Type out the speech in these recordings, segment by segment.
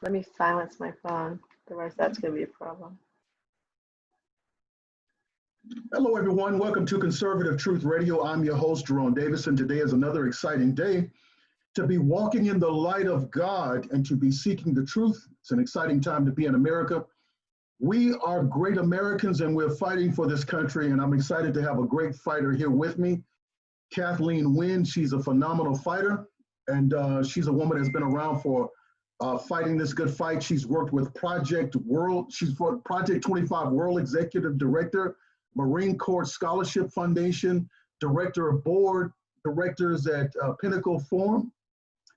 Let me silence my phone. Otherwise, that's going to be a problem. Hello, everyone. Welcome to Conservative Truth Radio. I'm your host, Jerome Davis, and today is another exciting day to be walking in the light of God and to be seeking the truth. It's an exciting time to be in America. We are great Americans, and we're fighting for this country, and I'm excited to have a great fighter here with me, Kathleen Winn. She's a phenomenal fighter, and she's a woman that's been around for fighting this good fight. She's worked with Project 25 World Executive Director, Marine Corps Scholarship Foundation, Director of Board Directors at Pinnacle Forum.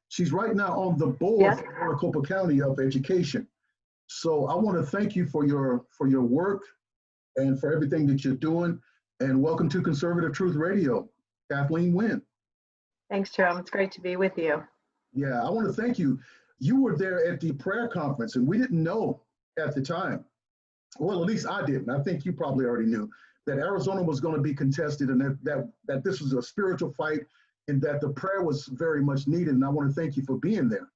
She's right now on the board for Maricopa County of Education. So I want to thank you for your work and for everything that you're doing. And welcome to Conservative Truth Radio, Kathleen Winn. Thanks, Jerome. It's great to be with you. Yeah, I want to thank you. You were there at the prayer conference, and we didn't know at the time. Well, at least I didn't. I think you probably already knew that Arizona was going to be contested, and that this was a spiritual fight, and that the prayer was very much needed. And I want to thank you for being there.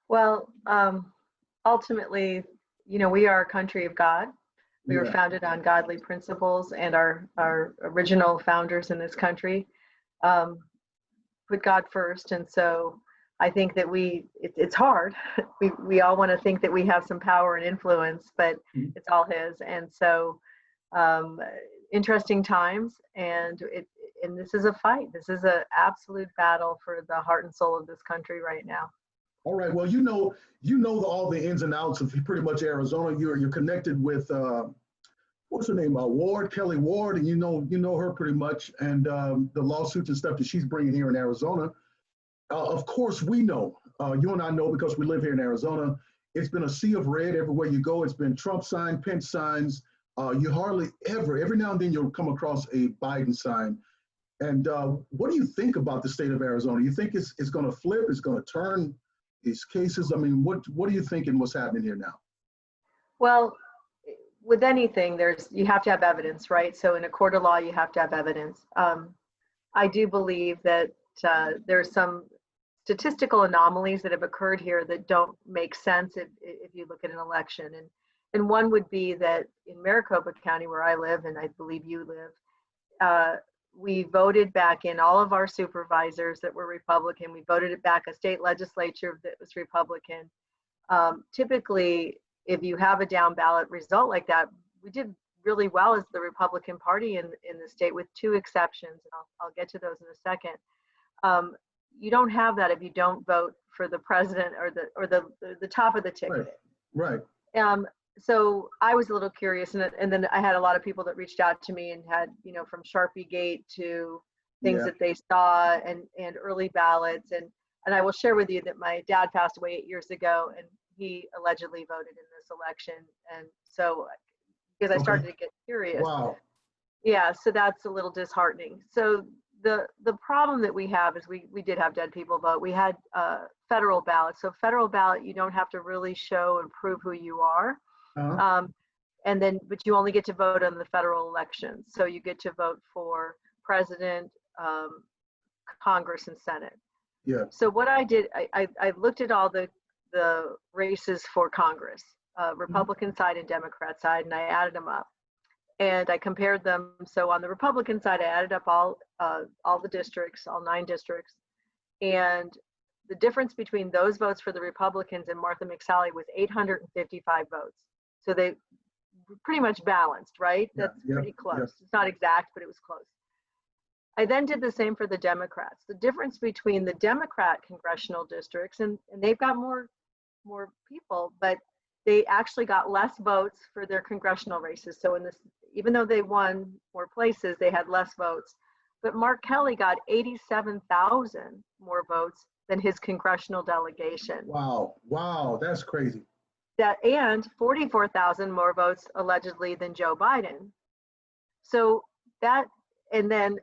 Well, ultimately, you know, we are a country of God. We were founded on godly principles, and our original founders in this country put God first. And so I think that it's hard. We all want to think that we have some power and influence, but it's all His. And so interesting times, and this is a fight. This is an absolute battle for the heart and soul of this country right now. All right. Well, you know all the ins and outs of pretty much Arizona. You're connected with what's her name? Kelly Ward, and you know her pretty much, and the lawsuits and stuff that she's bringing here in Arizona. Of course, we know. You and I know because we live here in Arizona. It's been a sea of red everywhere you go. It's been Trump sign, Pence signs. You hardly ever, every now and then you'll come across a Biden sign. And what do you think about the state of Arizona? You think it's going to flip? It's going to turn these cases? I mean, what are you thinking what's happening here now? Well, with anything, you have to have evidence, right? So in a court of law, you have to have evidence. I do believe that there's some statistical anomalies that have occurred here that don't make sense if you look at an election. And one would be that in Maricopa County, where I live, and I believe you live, we voted back in all of our supervisors that were Republican. We voted it back a state legislature that was Republican. Typically, if you have a down ballot result like that, we did really well as the Republican Party in the state, with two exceptions, and I'll get to those in a second. You don't have that if you don't vote for the president or the top of the ticket. Right. So I was a little curious, and then I had a lot of people that reached out to me and had, you know, from Sharpie Gate to things that they saw and early ballots. And I will share with you that my dad passed away 8 years ago, and he allegedly voted in this election. And so, because I started to get curious. Wow. Yeah, so that's a little disheartening. So the problem that we have is we did have dead people vote. We had federal ballots. So federal ballot, you don't have to really show and prove who you are. But you only get to vote on the federal elections. So you get to vote for president, Congress, and Senate. Yeah. So what I did, I looked at all the races for Congress, Republican side and Democrat side, and I added them up. And I compared them. So on the Republican side, I added up all the districts, all 9 districts. And the difference between those votes for the Republicans and Martha McSally was 855 votes. So they were pretty much balanced, right? That's pretty close. Yeah. It's not exact, but it was close. I then did the same for the Democrats. The difference between the Democrat congressional districts, and they've got more people, but they actually got less votes for their congressional races. So in this, even though they won more places, they had less votes. But Mark Kelly got 87,000 more votes than his congressional delegation. Wow, that's crazy. And 44,000 more votes allegedly than Joe Biden. So that, and then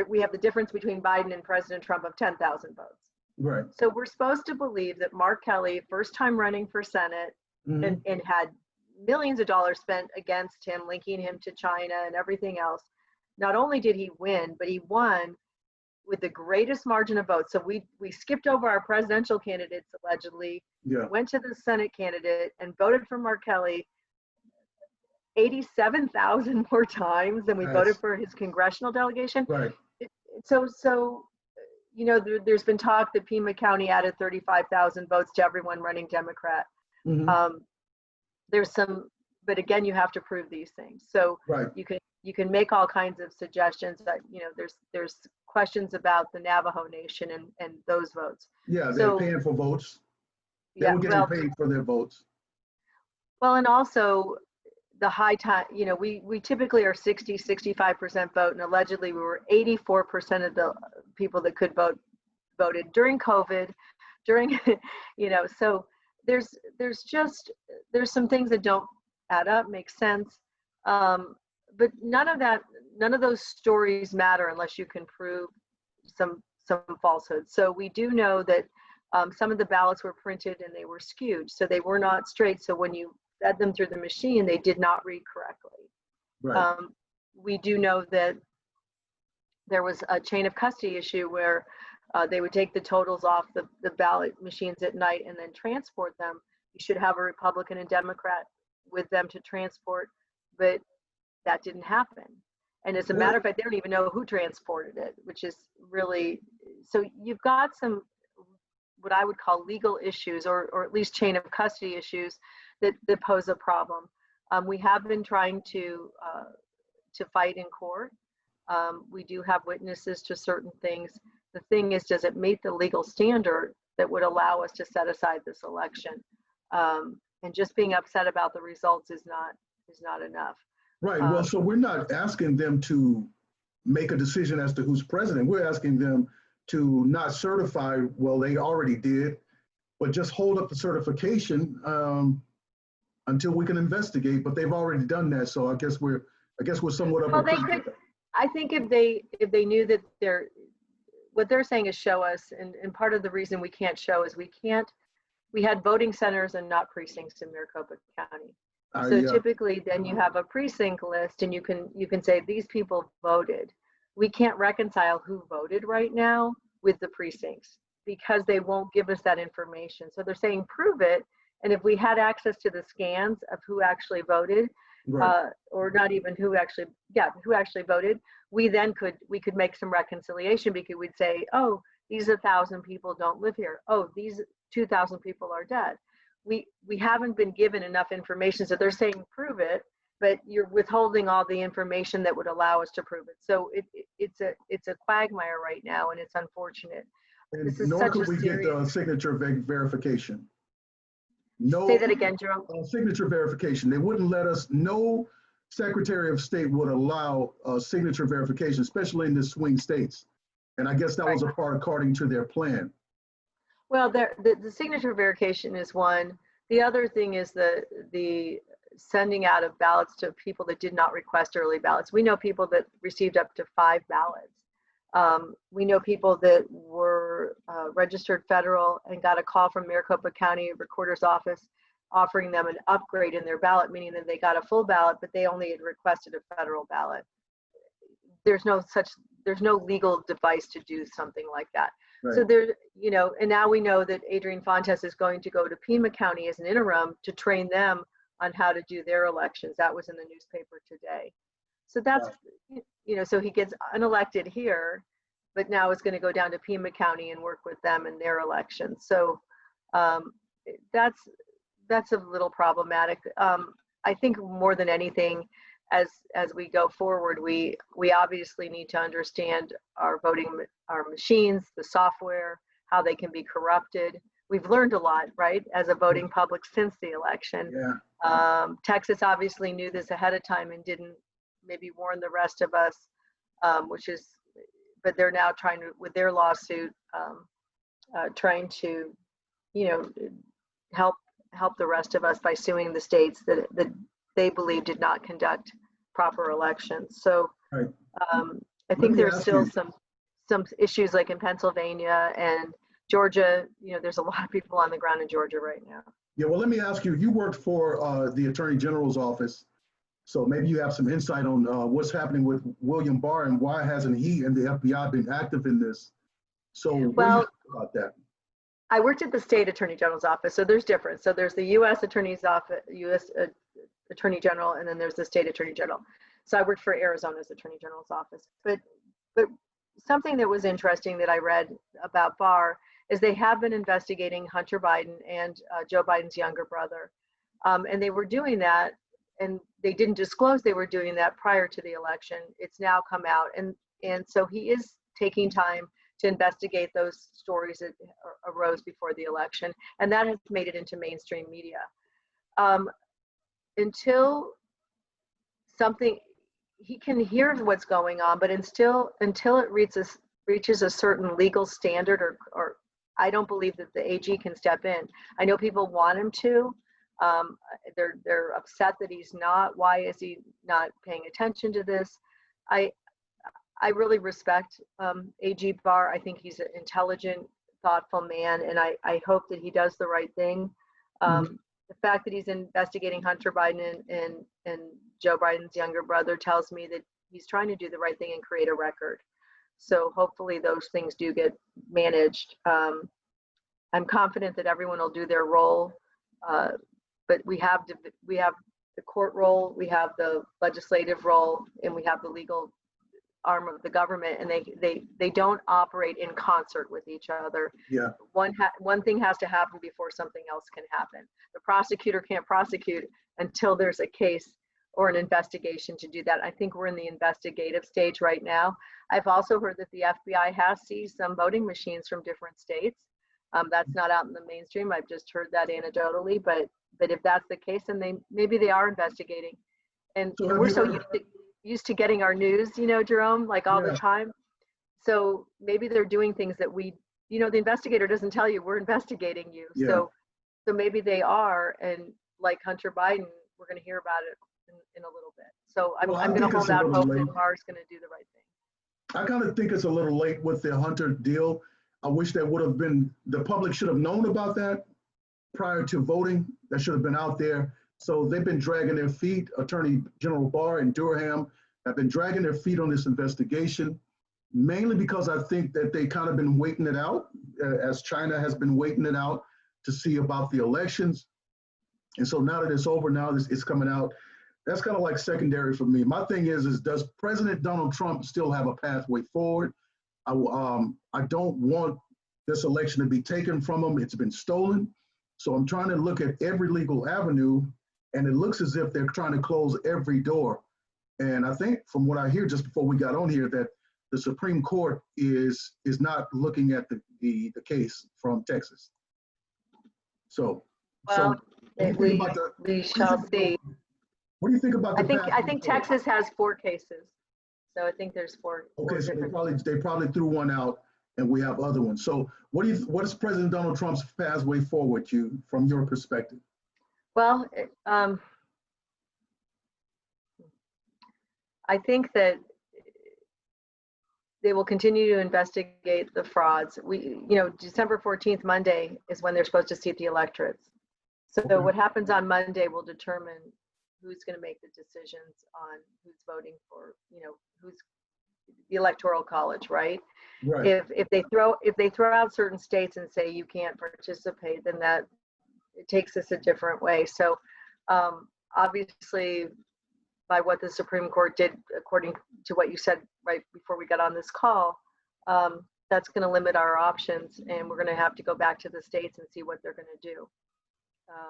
we have the difference between Biden and President Trump of 10,000 votes. Right. So we're supposed to believe that Mark Kelly, first time running for Senate, and had millions of dollars spent against him, linking him to China and everything else. Not only did he win, but he won with the greatest margin of votes. So we skipped over our presidential candidates allegedly, went to the Senate candidate and voted for Mark Kelly 87,000 more times than we voted for his congressional delegation. Right. So you know, there's been talk that Pima County added 35,000 votes to everyone running Democrat. There's some, but again, you have to prove these things. So you can make all kinds of suggestions that, you know, there's questions about the Navajo Nation and those votes. Yeah, they're paying for votes. They were getting paid for their votes. Well, and also the high time, you know, we typically are 65% vote, and allegedly we were 84% of the people that could vote voted during COVID, during, you know, so there's some things that don't add up, make sense. But none of those stories matter unless you can prove some falsehoods. So we do know that some of the ballots were printed and they were skewed, so they were not straight. So when you fed them through the machine, they did not read correctly. Right. We do know that there was a chain of custody issue where they would take the totals off the ballot machines at night and then transport them. You should have a Republican and Democrat with them to transport, but that didn't happen. And as a matter of fact, they don't even know who transported it, which is really, so you've got some, what I would call legal issues, or at least chain of custody issues that pose a problem. We have been trying to fight in court. We do have witnesses to certain things. The thing is, does it meet the legal standard that would allow us to set aside this election? And just being upset about the results is not enough. Right. Well, so we're not asking them to make a decision as to who's president. We're asking them to not certify. Well, they already did, but just hold up the certification until we can investigate. But they've already done that, so I guess we're somewhat up. Well, they could. I think if they knew that what they're saying is show us, and part of the reason we can't show is we had voting centers and not precincts in Maricopa County. So typically then you have a precinct list and you can say these people voted. We can't reconcile who voted right now with the precincts because they won't give us that information. So they're saying prove it. And if we had access to the scans of who actually voted, or not even who actually voted, we could make some reconciliation, because we'd say, oh, these 1,000 people don't live here. Oh, these 2,000 people are dead. We haven't been given enough information, so they're saying prove it, but you're withholding all the information that would allow us to prove it. So it's a quagmire right now, and it's unfortunate. And nor could we get the signature verification. No. Say that again, Jerome. Signature verification. They wouldn't let us. No Secretary of State would allow signature verification, especially in the swing states. And I guess that was a part according to their plan. Well, the signature verification is one. The other thing is the sending out of ballots to people that did not request early ballots. We know people that received up to 5 ballots. We know people that were registered federal and got a call from Maricopa County Recorder's Office offering them an upgrade in their ballot, meaning that they got a full ballot, but they only had requested a federal ballot. There's no legal device to do something like that. Right. So there, and now we know that Adrian Fontes is going to go to Pima County as an interim to train them on how to do their elections. That was in the newspaper today. So that's, so he gets unelected here, but now is going to go down to Pima County and work with them in their elections. So that's a little problematic. I think more than anything, as we go forward, we obviously need to understand our machines, the software, how they can be corrupted. We've learned a lot, right, as a voting public since the election. Yeah. Texas obviously knew this ahead of time and didn't maybe warn the rest of us, but they're now trying to, with their lawsuit, trying to, help the rest of us by suing the states that they believe did not conduct proper elections. So right. I think there's still some issues like in Pennsylvania and Georgia. There's a lot of people on the ground in Georgia right now. Yeah, well, let me ask you, you worked for the Attorney General's office. So maybe you have some insight on what's happening with William Barr and why hasn't he and the FBI been active in this? So what do you Well, think about that? I worked at the state attorney general's office, so there's difference. So there's the U.S. attorney's office, U.S. attorney general, and then there's the state attorney general. So I worked for Arizona's attorney general's office. But something that was interesting that I read about Barr is they have been investigating Hunter Biden and Joe Biden's younger brother, and they were doing that, and they didn't disclose they were doing that prior to the election. It's now come out, and so he is taking time to investigate those stories that arose before the election, and that has made it into mainstream media. Until something, he can hear what's going on, but until it reaches a certain legal standard, or I don't believe that the AG can step in. I know people want him to. They're upset that he's not. Why is he not paying attention to this? I really respect AG Barr. I think he's an intelligent, thoughtful man, and I hope that he does the right thing. The fact that he's investigating Hunter Biden and Joe Biden's younger brother tells me that he's trying to do the right thing and create a record. So hopefully those things do get managed. I'm confident that everyone will do their role, but we have the court role, we have the legislative role, and we have the legal arm of the government, and they don't operate in concert with each other. Yeah. One thing has to happen before something else can happen. The prosecutor can't prosecute until there's a case or an investigation to do that. I think we're in the investigative stage right now. I've also heard that the FBI has seized some voting machines from different states. That's not out in the mainstream. I've just heard that anecdotally, but if that's the case, then maybe they are investigating. And So we're so used to getting our news, Jerome, like all the time. So maybe they're doing things that the investigator doesn't tell you, we're investigating you. Yeah. So maybe they are, and like Hunter Biden, we're going to hear about it in a little bit. So I'm going to hold out hope that Barr's going to do the right thing. I kind of think it's a little late with the Hunter deal. I wish that would have been, the public should have known about that prior to voting. That should have been out there. So they've been dragging their feet. Attorney General Barr and Durham have been dragging their feet on this investigation, mainly because I think that they kind of been waiting it out, as China has been waiting it out to see about the elections. And so now that it's over, now it's coming out. That's kind of like secondary for me. My thing is does President Donald Trump still have a pathway forward? I don't want this election to be taken from him. It's been stolen. So I'm trying to look at every legal avenue, and it looks as if they're trying to close every door. And I think from what I hear just before we got on here, that the Supreme Court is not looking at the case from Texas. So, we shall see. What do you think about the I think Texas has 4 cases. So I think there's 4. Okay, so they probably threw one out, and we have other ones. So what is President Donald Trump's pathway forward from your perspective? Well, I think that they will continue to investigate the frauds. December 14th, Monday, is when they're supposed to seat the electorates. So what happens on Monday will determine who's going to make the decisions on who's voting for, who's the electoral college, right? Right. If they throw out certain states and say you can't participate, then that it takes us a different way. So obviously, by what the Supreme Court did, according to what you said right before we got on this call, that's going to limit our options, and we're going to have to go back to the states and see what they're going to do.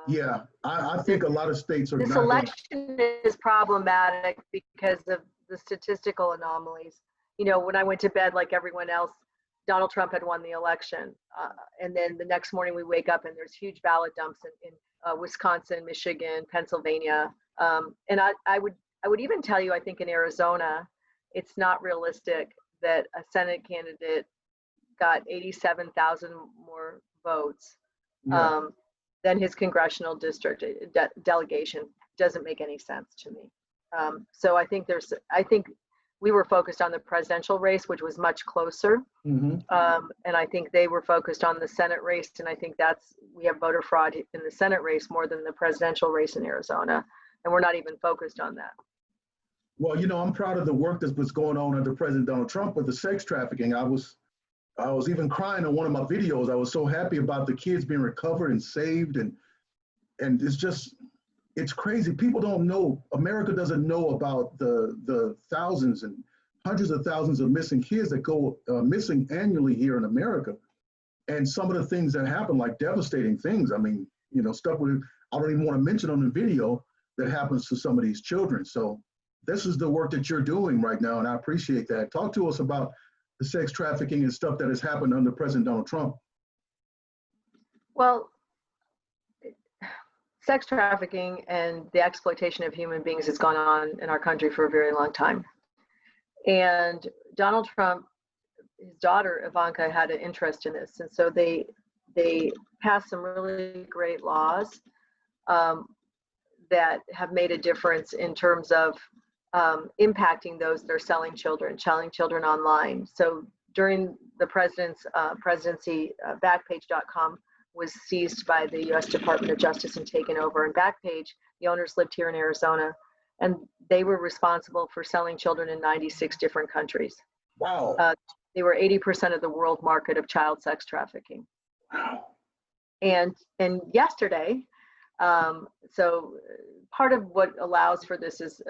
Yeah, I think a lot of states are. This election is problematic because of the statistical anomalies. When I went to bed like everyone else, Donald Trump had won the election, and then the next morning we wake up and there's huge ballot dumps in Wisconsin, Michigan, Pennsylvania, and I would even tell you, I think in Arizona, it's not realistic that a Senate candidate got 87,000 more votes than his congressional district delegation. Doesn't make any sense to me. So I think we were focused on the presidential race, which was much closer. Mm-hmm. And I think they were focused on the Senate race. And I think we have voter fraud in the Senate race more than the presidential race in Arizona. and we're not even focused on that. Well, I'm proud of the work that was going on under President Donald Trump with the sex trafficking. I was even crying on one of my videos. I was so happy about the kids being recovered and saved, and it's crazy. People don't know. America doesn't know about the thousands and hundreds of thousands of missing kids that go missing annually here in America, and some of the things that happen, like devastating things. I mean, stuff I don't even want to mention on the video that happens to some of these children. So this is the work that you're doing right now, and I appreciate that. Talk to us about the sex trafficking and stuff that has happened under President Donald Trump. Well, sex trafficking and the exploitation of human beings has gone on in our country for a very long time. And Donald Trump, his daughter Ivanka, had an interest in this, and so they passed some really great laws that have made a difference in terms of impacting those that are selling children online. So during the president's presidency, Backpage.com was seized by the U.S. Department of Justice and taken over. And Backpage, the owners lived here in Arizona, and they were responsible for selling children in 96 different countries. Wow. They were 80% of the world market of child sex trafficking. Wow. And yesterday, so part of what allows for this is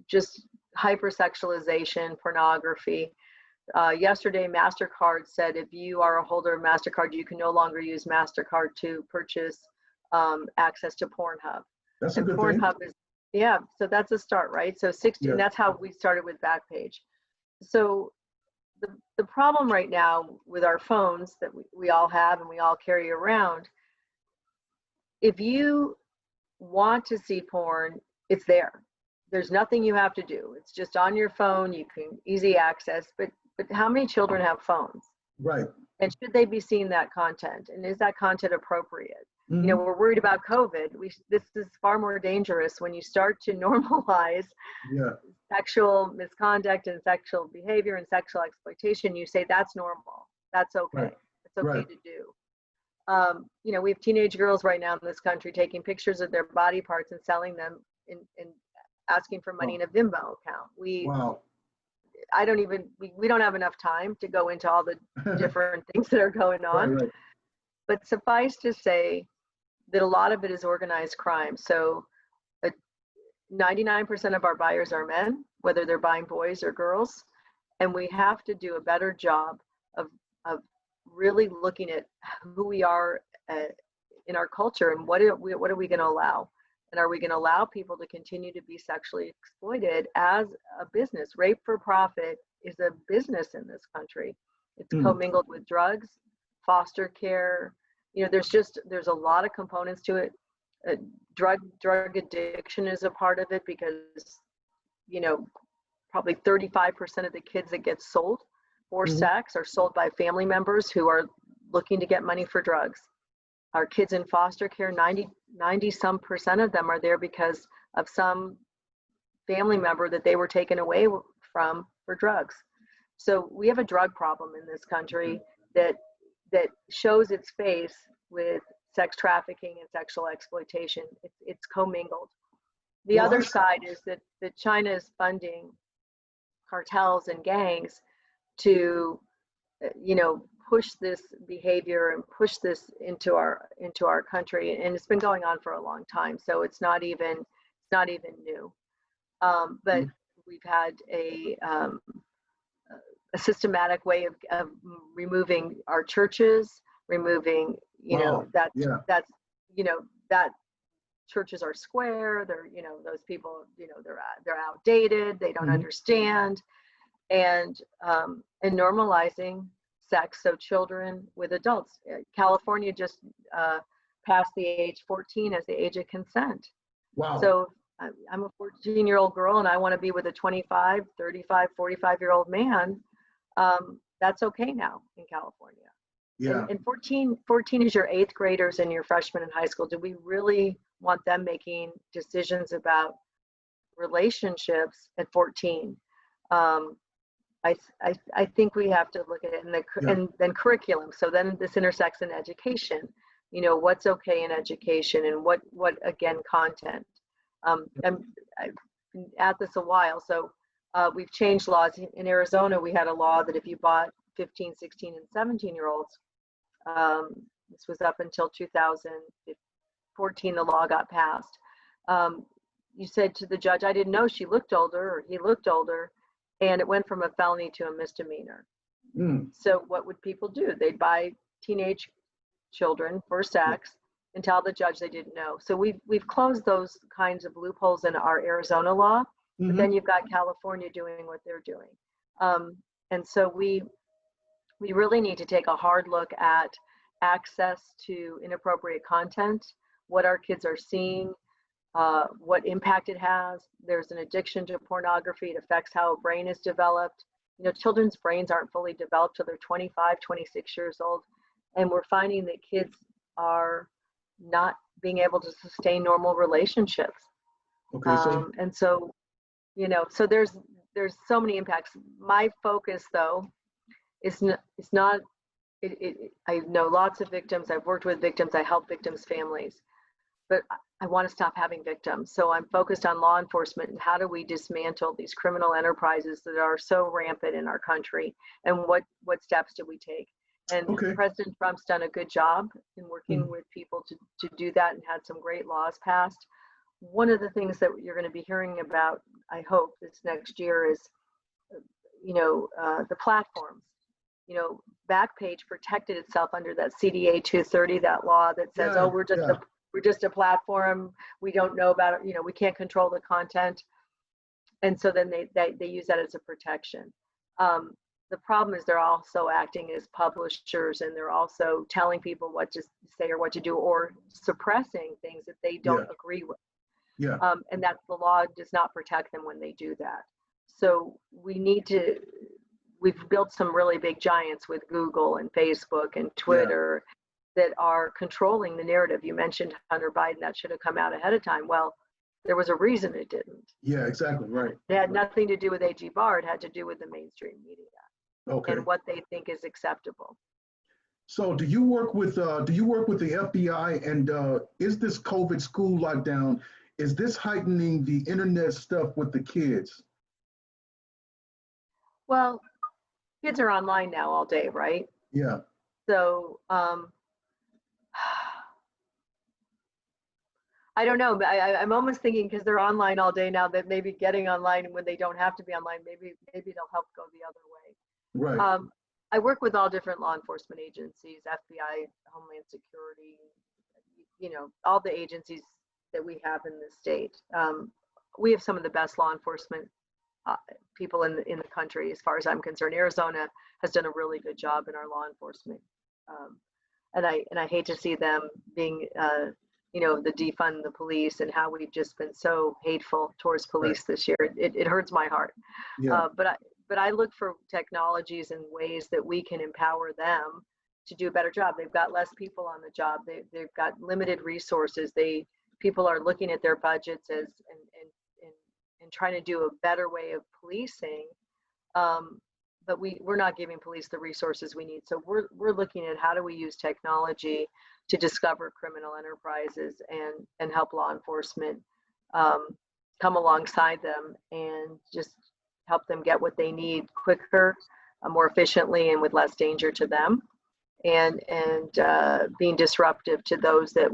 just hypersexualization, pornography. Yesterday, MasterCard said if you are a holder of MasterCard, you can no longer use MasterCard to purchase access to Pornhub. That's a good thing. Pornhub is, yeah, so that's a start, right? So 16, that's how we started with Backpage. So the problem right now with our phones that we all have and we all carry around, if you want to see porn, it's there. There's nothing you have to do. It's just on your phone. You can easy access, but how many children have phones? Right. And should they be seeing that content? And is that content appropriate? Mm-hmm. We're worried about COVID. This is far more dangerous when you start to normalize sexual misconduct and sexual behavior and sexual exploitation. You say that's normal. That's okay. Right. It's okay to do. We have teenage girls right now in this country taking pictures of their body parts and selling them and asking for money in a Venmo account. We don't have enough time to go into all the different things that are going on. Right. But suffice to say that a lot of it is organized crime. So 99% of our buyers are men, whether they're buying boys or girls. And we have to do a better job of really looking at who we are in our culture and what are we going to allow. And are we going to allow people to continue to be sexually exploited as a business? Rape for profit is a business in this country. It's commingled with drugs, foster care. There's a lot of components to it. Drug addiction is a part of it because, probably 35% of the kids that get sold for sex are sold by family members who are looking to get money for drugs. Our kids in foster care, 90 some percent of them are there because of some family member that they were taken away from for drugs. So we have a drug problem in this country that shows its face with sex trafficking and sexual exploitation. It's commingled. The other side is that China is funding cartels and gangs to, push this behavior and push this into our country, and it's been going on for a long time. So it's not even new. But we've had a systematic way of removing our churches, removing that churches are square. They're those people they're outdated. They don't understand, and normalizing sex, so children with adults. California just passed the age 14 as the age of consent. Wow. So I'm a 14-year-old girl and I want to be with a 25, 35, 45-year-old man. That's okay now in California. Yeah. And 14 is your 8th graders and your freshmen in high school. Do we really want them making decisions about relationships at 14? I think we have to look at it and then curriculum. So then this intersects in education. What's okay in education and what again, content. And I've been at this a while, so we've changed laws. In Arizona, we had a law that if you bought 15, 16, and 17-year-olds, this was up until 2014, the law got passed. You said to the judge, I didn't know she looked older or he looked older, and it went from a felony to a misdemeanor. So what would people do? They'd buy teenage children for sex and tell the judge they didn't know. So we've closed those kinds of loopholes in our Arizona law, but then you've got California doing what they're doing. And so we really need to take a hard look at access to inappropriate content, what our kids are seeing, what impact it has. There's an addiction to pornography. It affects how a brain is developed. You know, children's brains aren't fully developed till they're 25, 26 years old. And we're finding that kids are not being able to sustain normal relationships. Okay, so and so, you know, so there's so many impacts. My focus, though, is not. I know lots of victims. I've worked with victims. I help victims' families, but I want to stop having victims. So I'm focused on law enforcement and how do we dismantle these criminal enterprises that are so rampant in our country, and what steps do we take? And President Trump's done a good job in working with people to do that and had some great laws passed. One of the things that you're going to be hearing about, I hope, this next year is, you know, the platforms. You know, Backpage protected itself under that CDA 230, that law that says, oh, we're just a platform. We don't know about it. You know, we can't control the content. And so then they use that as a protection. The problem is they're also acting as publishers, and they're also telling people what to say or what to do, or suppressing things that they don't agree with. And that the law does not protect them when they do that. So we've built some really big giants with Google and Facebook and Twitter that are controlling the narrative. You mentioned Hunter Biden, that should have come out ahead of time. Well, there was a reason it didn't. Yeah, exactly, right. It had nothing to do with AG Barr. It had to do with the mainstream media and what they think is acceptable. So do you work with the FBI, and is this COVID school lockdown, is this heightening the internet stuff with the kids? Well, kids are online now all day, right? Yeah. So I don't know, but I'm almost thinking, because they're online all day now, that maybe getting online when they don't have to be online, maybe it'll help go the other way. Right. I work with all different law enforcement agencies, FBI, Homeland Security, you know, all the agencies that we have in the state. We have some of the best law enforcement people in the country, as far as I'm concerned. Arizona has done a really good job in our law enforcement, and I hate to see them being, you know, the defund the police and how we've just been so hateful towards police this year. It hurts my heart. But I look for technologies and ways that we can empower them to do a better job. They've got less people on the job. They've got limited resources. People are looking at their budgets and trying to do a better way of policing. But we're not giving police the resources we need. So we're looking at how do we use technology to discover criminal enterprises and help law enforcement come alongside them and just help them get what they need quicker, more efficiently, and with less danger to them, and being disruptive to those that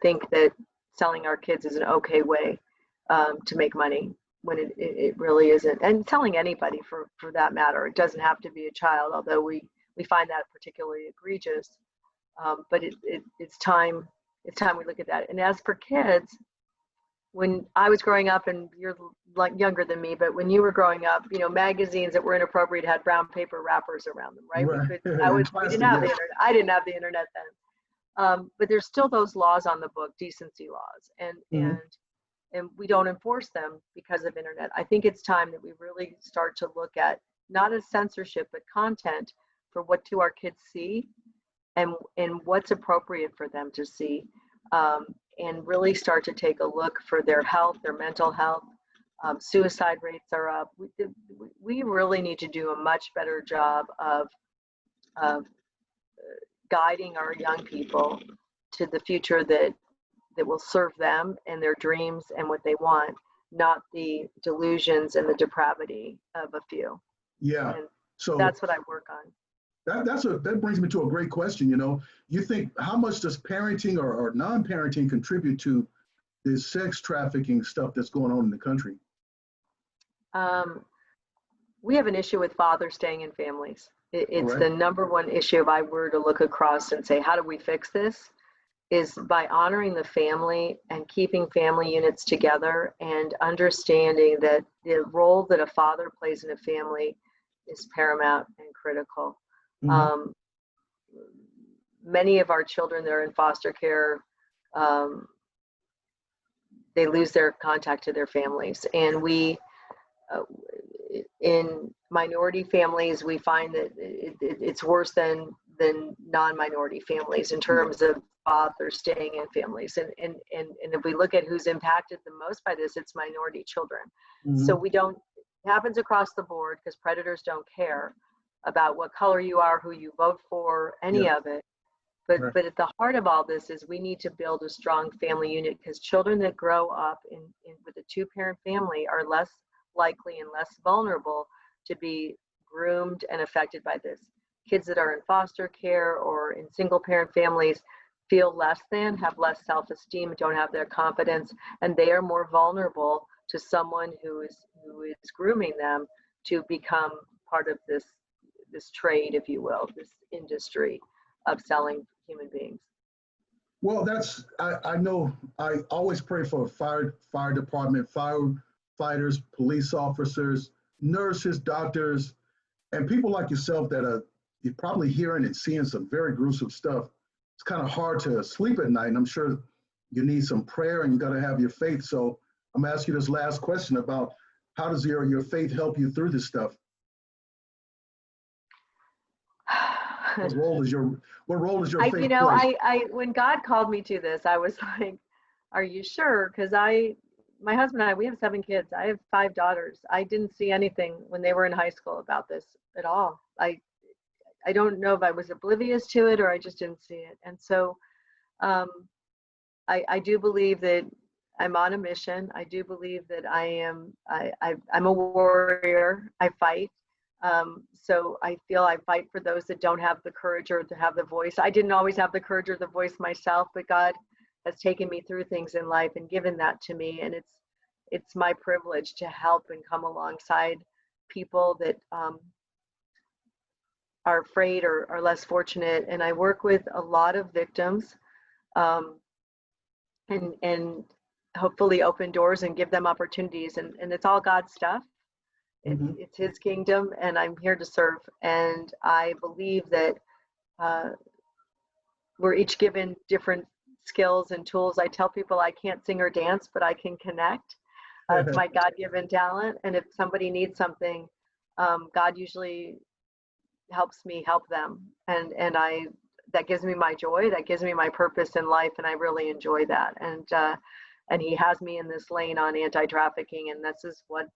think that selling our kids is an okay way to make money, when it really isn't. And selling anybody for that matter. It doesn't have to be a child, although we find that particularly egregious. But it's time we look at that. And as for kids, when I was growing up, and you're like younger than me, but when you were growing up, you know, magazines that were inappropriate had brown paper wrappers around them, right? Right. We didn't have the internet. I didn't have the internet then. But there's still those laws on the book, decency laws, and we don't enforce them because of internet. I think it's time that we really start to look at, not as censorship, but content for what do our kids see, and what's appropriate for them to see, and really start to take a look for their health, their mental health. Suicide rates are up. We really need to do a much better job of guiding our young people to the future that that will serve them and their dreams and what they want, not the delusions and the depravity of a few. Yeah. And So that's what I work on. that brings me to a great question. You think, how much does parenting or non-parenting contribute to this sex trafficking stuff that's going on in the country? We have an issue with fathers staying in families. It's Right. the number one issue. If I were to look across and say, how do we fix this? Is by honoring the family and keeping family units together and understanding that the role that a father plays in a family is paramount and critical. Mm-hmm. Many of our children that are in foster care, they lose their contact to their families. And we, in minority families, we find that it's worse than non-minority families in terms of fathers staying in families. And if we look at who's impacted the most by this, it's minority children. Mm-hmm. So it happens across the board because predators don't care about what color you are, who you vote for, any of it. But Right. but at the heart of all this is we need to build a strong family unit, because children that grow up with a two-parent family are less likely and less vulnerable to be groomed and affected by this. Kids that are in foster care or in single-parent families feel less than, have less self-esteem, don't have their confidence, and they are more vulnerable to someone who is grooming them to become part of this trade, if you will, this industry of selling human beings. Well, I know I always pray for fire department, firefighters, police officers, nurses, doctors, and people like yourself that you're probably hearing and seeing some very gruesome stuff. It's kind of hard to sleep at night, and I'm sure you need some prayer and you got to have your faith. So I'm asking you this last question about how does your faith help you through this stuff? What role is your faith play? When God called me to this, I was like, are you sure? Because my husband and I, we have 7 kids. I have 5 daughters. I didn't see anything when they were in high school about this at all. I don't know if I was oblivious to it or I just didn't see it. And so I do believe that I'm on a mission. I do believe that I'm a warrior. I fight. So I feel I fight for those that don't have the courage or to have the voice. I didn't always have the courage or the voice myself, but God has taken me through things in life and given that to me. And it's my privilege to help and come alongside people that are afraid or are less fortunate. And I work with a lot of victims and hopefully open doors and give them opportunities. And it's all God's stuff. It's His kingdom, and I'm here to serve. And I believe that we're each given different skills and tools. I tell people I can't sing or dance, but I can connect. It's my God-given talent. And if somebody needs something, God usually helps me help them. And that gives me my joy. That gives me my purpose in life, and I really enjoy that. And He has me in this lane on anti-trafficking, and this is where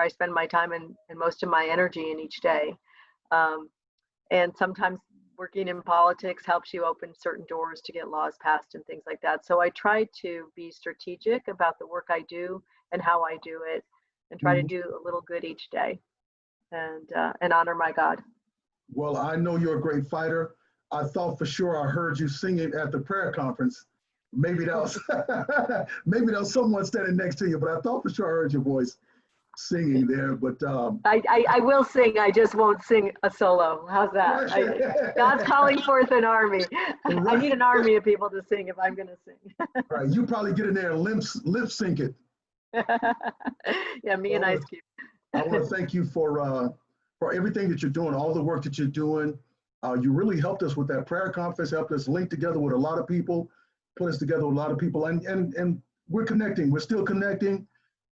I spend my time and most of my energy in each day. And sometimes working in politics helps you open certain doors to get laws passed and things like that. So I try to be strategic about the work I do and how I do it, and try to do a little good each day and honor my God. Well, I know you're a great fighter. I thought for sure I heard you singing at the prayer conference. Maybe that was someone standing next to you, but I thought for sure I heard your voice singing there. But I will sing. I just won't sing a solo. How's that? God's calling forth an army. Right. I need an army of people to sing if I'm going to sing. All right, you probably get in there and lip sync it. Yeah, me and Ice Cube. I want to thank you for everything that you're doing, all the work that you're doing. You really helped us with that prayer conference, helped us link together with a lot of people, put us together with a lot of people, and we're connecting. We're still connecting.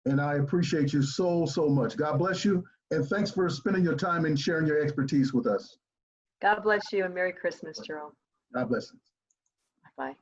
And I appreciate you so much. God bless you. And thanks for spending your time and sharing your expertise with us. God bless you, and Merry Christmas, Jerome. God bless you. Bye.